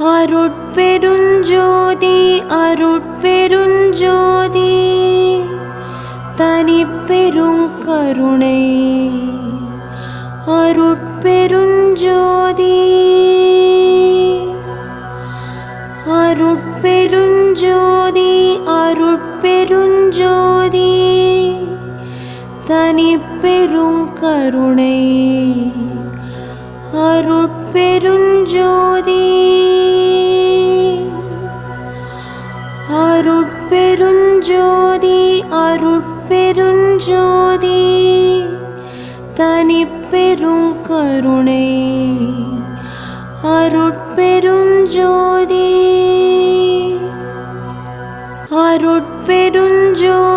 அருட்பெருஞ்சோதி அருட்பெருஞ்சோதி தனிப்பெருங்கருணை அருட்பெருஞ்சோதி அருட்பெருஞ்சோதி அருட்பெருஞ்சோதி தனிப்பெருங்கருணை அருட்பெருஞ்சோதி அருட்பெருஞ்சோதி அருட்பெருஞ்சோதி தனிப்பெருங்கருணை அருட்பெருஞ்சோதி அருட்பெருஞ்சோதி